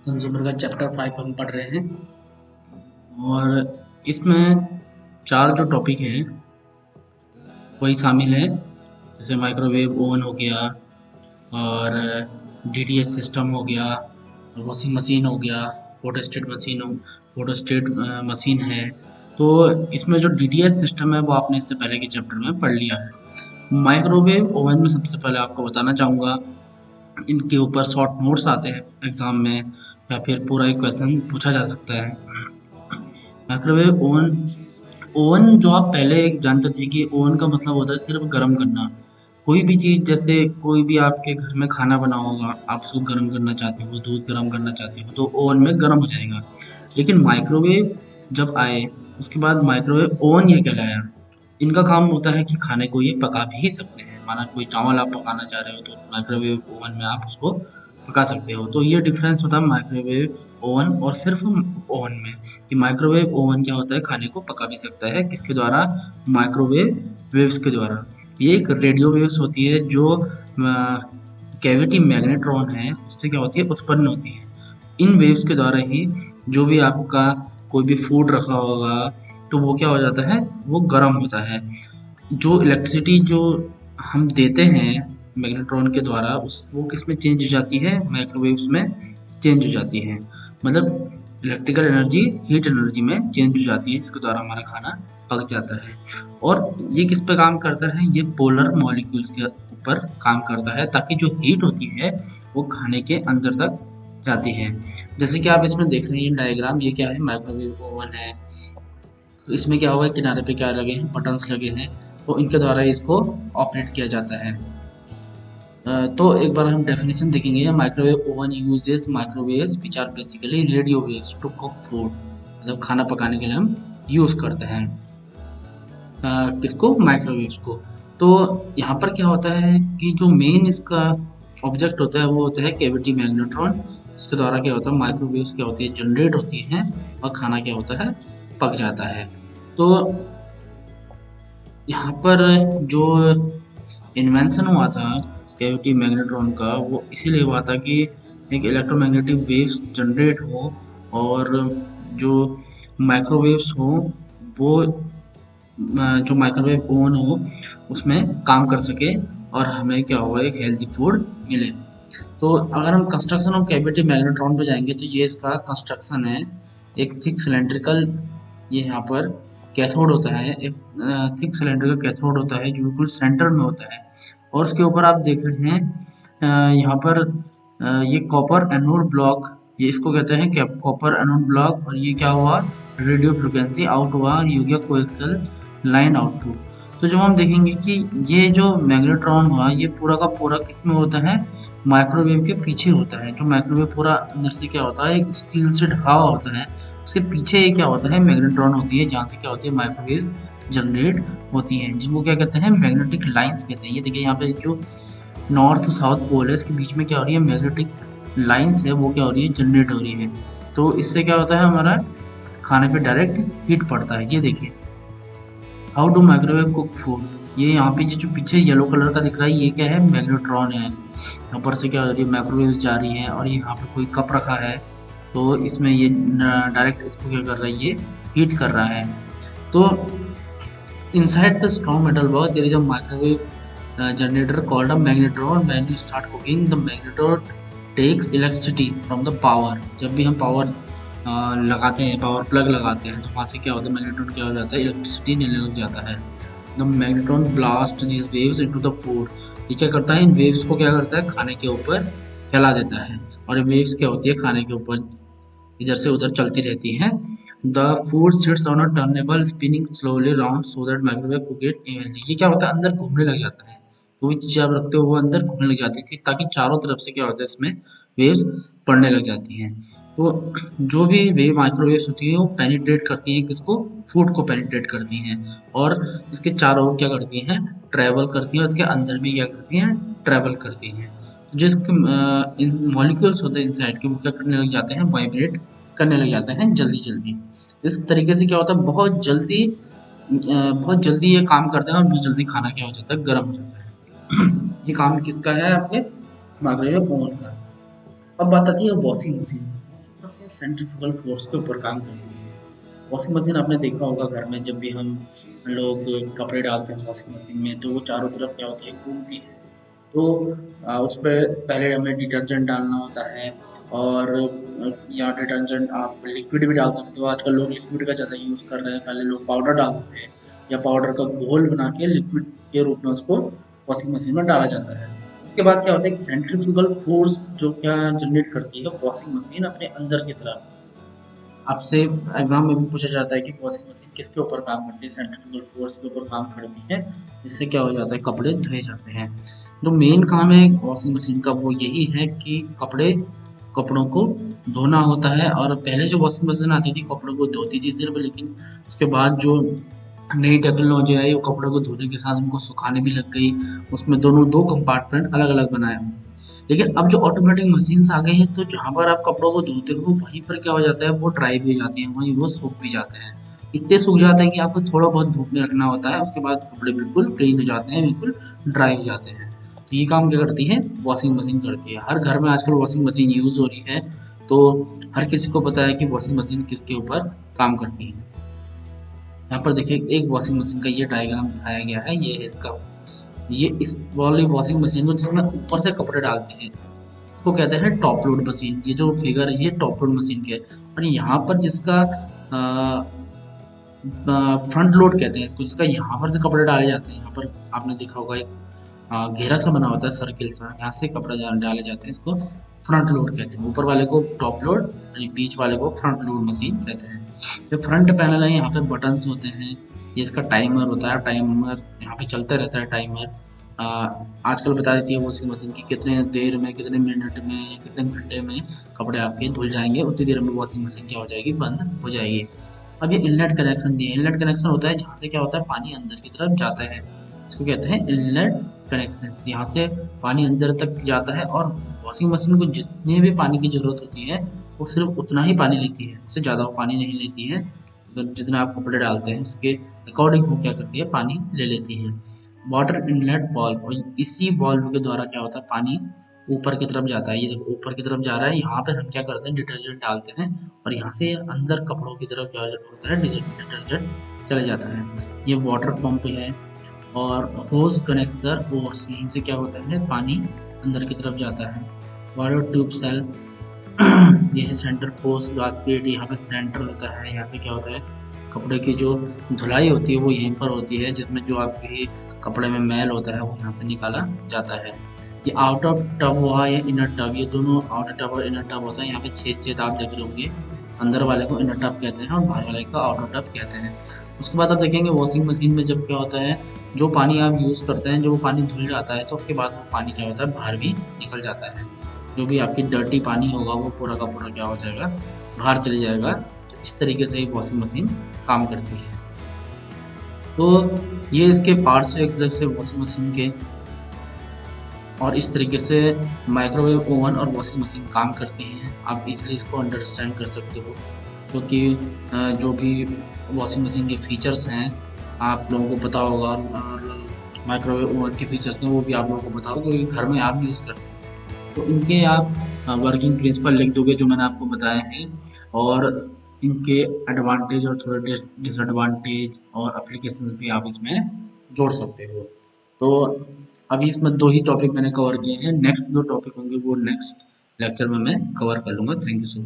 Consumer का chapter 5 हम पढ़ रहे हैं और इसमें 4 जो टॉपिक हैं वही शामिल है। जैसे माइक्रोवेव ओवन हो गया और डीटीएच सिस्टम हो गया, वॉशिंग मशीन हो गया, फोटोस्टेट मशीन है। तो इसमें जो डीटीएच सिस्टम है वो आपने इससे पहले के चैप्टर में पढ़ लिया है। माइक्रोवेव ओवन में सबसे पहले आपको बताना चाहूँगा, इनके ऊपर शॉर्ट नोट्स आते हैं एग्जाम में या फिर पूरा एक क्वेश्चन पूछा जा सकता है। माइक्रोवेव ओवन ओवन जो आप पहले जानते थे कि ओवन का मतलब होता है सिर्फ गर्म करना। कोई भी चीज़, जैसे कोई भी आपके घर में खाना बना होगा, आप उसको गर्म करना चाहते हो, दूध गर्म करना चाहते हो तो ओवन में गर्म हो जाएगा। लेकिन माइक्रोवेव जब आए उसके बाद माइक्रोवेव ओवन ये कहलाया। इनका काम होता है कि खाने को ये पका भी सकते हैं। माना कोई चावल आप पकाना चाह रहे हो तो माइक्रोवेव ओवन में आप उसको पका सकते हो। तो ये डिफरेंस होता है माइक्रोवेव ओवन और सिर्फ ओवन में, कि माइक्रोवेव ओवन क्या होता है, खाने को पका भी सकता है। किसके द्वारा? माइक्रोवेव वेव्स के द्वारा। ये एक रेडियो वेव्स होती है जो कैविटी मैग्नेट्रॉन है उससे क्या होती है, उत्पन्न होती है। इन वेव्स के द्वारा ही जो भी आपका कोई भी फूड रखा होगा तो वो क्या हो जाता है, वो गर्म होता है। जो इलेक्ट्रिसिटी जो हम देते हैं मैग्नेट्रॉन के द्वारा, उस वो किस में चेंज हो जाती है, माइक्रोवेव्स में चेंज हो जाती है। मतलब इलेक्ट्रिकल एनर्जी हीट एनर्जी में चेंज हो जाती है, जिसके द्वारा हमारा खाना पक जाता है। और ये किस पे काम करता है, ये पोलर मॉलिक्यूल्स के ऊपर काम करता है, ताकि जो हीट होती है वो खाने के अंदर तक जाती है। जैसे कि आप इसमें देख रहे हैं डायग्राम, ये क्या है, माइक्रोवेव ओवन है। तो इसमें क्या होगा, किनारे पे क्या लगे हैं, बटन्स लगे हैं, तो इनके द्वारा इसको ऑपरेट किया जाता है। तो एक बार हम डेफिनेशन देखेंगे। Microwave oven uses microwaves which are basically radio waves to cook food. मतलब खाना पकाने के लिए हम यूज करते हैं किसको, माइक्रोवेव्स को। तो यहाँ पर क्या होता है कि जो मेन इसका ऑब्जेक्ट होता है वो होता है कैविटी मैग्नेट्रॉन। इसके द्वारा क्या होता है, माइक्रोवेव्स क्या होती है, जनरेट होती हैं और खाना क्या होता है, पक जाता है। तो यहाँ पर जो इन्वेंशन हुआ था कैविटी मैग्नेट्रॉन का, वो इसीलिए हुआ था कि एक इलेक्ट्रोमैग्नेटिक वेव्स जनरेट हो और जो माइक्रोवेव्स हो वो जो माइक्रोवेव ओवन हो उसमें काम कर सके और हमें क्या होगा, एक हेल्दी फूड मिले। तो अगर हम कंस्ट्रक्शन ऑफ कैविटी मैग्नेट्रॉन पे जाएंगे तो ये इसका कंस्ट्रक्शन है। एक थिक सिलेंड्रिकल, ये यहाँ पर कैथोड होता है, एक थिक सिलेंड्रिकल कैथोड होता है जो बिल्कुल सेंटर में होता है। और उसके ऊपर आप देख रहे हैं यहाँ पर ये कॉपर एनोड ब्लॉक, ये इसको कहते हैं कॉपर एनोड ब्लॉक। और ये क्या हुआ, रेडियो फ्रिक्वेंसी आउट हुआ, ये हो गया कोएक्सियल लाइन आउटपुट। तो जब हम देखेंगे कि ये जो मैग्नेट्रॉन हुआ ये पूरा का पूरा किस में होता है, माइक्रोवेव के पीछे होता है। जो माइक्रोवेव पूरा अंदर से क्या होता है, एक स्टील से ढका हुआ होता है, उसके पीछे ये क्या होता है, मैग्नेट्रॉन होती है, जहाँ से क्या होती है, माइक्रोवेव जनरेट होती हैं, जिनको क्या कहते हैं, मैग्नेटिक लाइंस कहते हैं। ये देखिए यहाँ पे जो नॉर्थ साउथ पोल है इसके बीच में क्या हो रही है, मैग्नेटिक लाइंस है, वो क्या हो रही है, जनरेट हो रही है। तो इससे क्या होता है, हमारा खाने पे डायरेक्ट हीट पड़ता है। ये देखिए, how do microwave cook food. ये यहाँ पे जो पीछे येलो कलर का दिख रहा है ये क्या है, मैग्नेट्रॉन है। यहाँ पर से क्या हो रही है, माइक्रोवेव जा रही है और यहाँ पे कोई कप रखा है, तो इसमें ये डायरेक्ट इसको क्या कर रहा है, ये हीट कर रहा है। तो inside the strong metal box there is a microwave generator called a magnetron. When you start cooking, the magnetron takes electricity from the power. जब भी हम पावर लगाते हैं, पावर प्लग लगाते हैं, तो वहाँ से क्या होता है, मैग्नेट्रॉन क्या हो जाता है, इलेक्ट्रिसिटी लेने लग जाता है। The magnetron blast these waves into the food. ये क्या करता है, इन वेव्स को क्या करता है, खाने के ऊपर फैला देता है। और ये वेव्स क्या होती है, खाने के ऊपर इधर से उधर चलती रहती हैं। The food sits on a टर्नेबल spinning slowly round so that microwave cook it evenly. ये क्या होता है, अंदर घूमने लग जाता है। कोई चीज़ आप रखते हो वो अंदर घूमने लग जाती है, ताकि चारों तरफ से क्या होता है, इसमें वेव्स पड़ने लग जाती हैं। तो जो भी वेव माइक्रोवेव्स होती है वो पेनिट्रेट करती हैं किसको, फूड को पेनिट्रेट करती हैं और इसके चारों ओर क्या करती हैं, ट्रैवल करती हैं, और इसके अंदर भी क्या करती हैं, ट्रैवल करती हैं। जो इसके मॉलिक्यूल्स होते हैं इनसाइड के, वो क्या करने लग जाते हैं, वाइब्रेट करने लग जाते हैं जल्दी जल्दी। इस तरीके से क्या होता है, बहुत जल्दी ये काम करते हैं और बहुत जल्दी खाना क्या हो जाता है, गर्म हो जाता है। ये काम किसका है, आपके माइक्रोवेव ओवन का। अब बात आती है washing machine. Washing machine centrifugal force के ऊपर काम करती है। वॉशिंग मशीन आपने देखा होगा घर में जब भी हम लोग कपड़े डालते हैं वॉशिंग मशीन में तो वो चारों तरफ क्या होती है घूमती है। तो उस पे पहले हमें डिटर्जेंट डालना होता है और या डिटर्जेंट आप लिक्विड भी डाल सकते हो। आजकल लोग लिक्विड का ज़्यादा यूज़ कर रहे हैं, पहले लोग पाउडर डालते थे या पाउडर का घोल बना के लिक्विड के रूप में उसको वॉशिंग मशीन में डाला जाता है। इसके बाद क्या होता है कि सेंट्रीफ्यूगल फोर्स जो क्या जनरेट करती है वॉशिंग मशीन अपने अंदर की तरफ। आपसे एग्जाम में भी पूछा जाता है कि वॉशिंग मशीन किसके ऊपर काम करती है, सेंट्रीफ्यूगल फोर्स के ऊपर काम करती है, जिससे क्या हो जाता है कपड़े धोए जाते हैं। जो मेन काम है वॉशिंग मशीन का वो यही है कि कपड़ों को धोना होता है। और पहले जो वॉशिंग मशीन आती थी कपड़ों को धोती थी सिर्फ, लेकिन उसके बाद जो नई टेक्नोलॉजी आई वो कपड़ों को धोने के साथ उनको सुखाने भी लग गई। उसमें दोनों दो कंपार्टमेंट अलग अलग बनाए हुए। लेकिन अब जो ऑटोमेटिक मशीन्स आ गई हैं तो जहाँ पर आप कपड़ों को धोते हो वहीं पर क्या हो जाता है वो ड्राई भी हो जाती हैं, वहीं वो सूख भी जाते हैं। इतने सूख जाते हैं कि आपको थोड़ा बहुत धूप में रखना होता है, उसके बाद कपड़े बिल्कुल क्लीन हो जाते हैं, बिल्कुल ड्राई हो जाते हैं। तो ये काम क्या करती है वॉशिंग मशीन करती है। हर घर में आजकल वॉशिंग मशीन यूज़ हो रही है, तो हर किसी को पता है कि वॉशिंग मशीन किसके ऊपर काम करती है। यहाँ पर देखिए एक वॉशिंग मशीन का ये डायग्राम दिखाया गया है, ये है इसका। ये इस वाली वॉशिंग मशीन को जिसमें ऊपर से कपड़े डालते हैं इसको कहते हैं टॉप लोड मशीन। ये जो फिगर है ये टॉप लोड मशीन के है। और यहाँ पर जिसका फ्रंट लोड कहते हैं इसको, जिसका यहाँ पर से कपड़े डाले जाते हैं। यहाँ पर आपने देखा होगा एक घेरा सा बना होता है सर्किल सा, यहाँ से कपड़े डाले जाते हैं, इसको फ्रंट लोड कहते हैं। ऊपर वाले को टॉप लोड यानी बीच वाले को फ्रंट लोड मशीन कहते हैं। जो फ्रंट पैनल है यहाँ पे बटन्स होते हैं, ये इसका टाइमर होता है, टाइमर यहाँ पे चलता रहता है टाइमर। आजकल बता देती है वॉशिंग मशीन की कितने देर में, कितने मिनट में, कितने घंटे में कपड़े आपके धुल जाएंगे, उतनी देर में वॉशिंग मशीन क्या हो जाएगी बंद हो जाएगी। अब ये इनलेट कनेक्शन दिए, इनलेट कनेक्शन होता है जहाँ से क्या होता है पानी अंदर की तरफ जाता है, इसको कहते हैं इनलेट कनेक्शन। यहाँ से पानी अंदर तक जाता है और वॉशिंग मशीन को जितने भी पानी की जरूरत होती है वो सिर्फ उतना ही पानी लेती है, उससे ज़्यादा वो पानी नहीं लेती है। जितना आप कपड़े डालते हैं उसके अकॉर्डिंग वो क्या करती है पानी ले लेती है। वाटर इनलेट वाल्व, और इसी वाल्व के द्वारा क्या होता है पानी ऊपर की तरफ जाता है। ये देखो ऊपर की तरफ जा रहा है, यहाँ पे हम क्या करते हैं डिटर्जेंट डालते हैं और यहाँ से अंदर कपड़ों की तरफ क्या होता है डिटर्जेंट चले जाता है। ये वाटर पंप है और होज कनेक्टर होर्स, यहीं से क्या होता है पानी अंदर की तरफ जाता है। वाटर ट्यूब सेल ये है सेंटर पोस्ट बास्केट, यहाँ पे सेंटर होता है, यहाँ से क्या होता है कपड़े की जो धुलाई होती है वो यहीं पर होती है, जिसमें जो आपके कपड़े में मैल होता है वो यहाँ से निकाला जाता है। ये आउट ऑफ टब हुआ या इनर टब, ये दोनों आउटर टब और इनर टब होता है। यहाँ पे छेद छेद आप देख रहे होंगे, अंदर वाले को इनर टब कहते हैं और बाहर वाले को आउटर टब कहते हैं। उसके बाद आप देखेंगे वॉशिंग मशीन में जब क्या होता है जो पानी आप यूज़ करते हैं, जो वो पानी धुल जाता है तो उसके बाद वो पानी क्या होता है बाहर भी निकल जाता है। जो भी आपकी डर्टी पानी होगा वो पूरा का पूरा क्या हो जाएगा बाहर चले जाएगा। तो इस तरीके से वॉशिंग मशीन काम करती है। तो ये इसके पार्ट्स है एक तरह से वॉशिंग मशीन के, और इस तरीके से माइक्रोवेव ओवन और वॉशिंग मशीन काम करती हैं। आप इजीली इसको अंडरस्टैंड कर सकते हो, क्योंकि जो भी वॉशिंग मशीन के फीचर्स हैं आप लोगों को पता होगा, और माइक्रोवेव ओवन के फीचर्स हैं वो भी आप लोगों को पता होगा क्योंकि घर में आप यूज़ करते हैं। तो इनके आप वर्किंग प्रिंसिपल लिख दोगे जो मैंने आपको बताए हैं, और इनके एडवांटेज और थोड़े डिसएडवांटेज और एप्लीकेशंस भी आप इसमें जोड़ सकते हो। तो अभी इसमें 2 ही टॉपिक मैंने कवर किए हैं, नेक्स्ट जो टॉपिक होंगे वो नेक्स्ट लेक्चर में मैं कवर कर लूँगा। Thank you so much.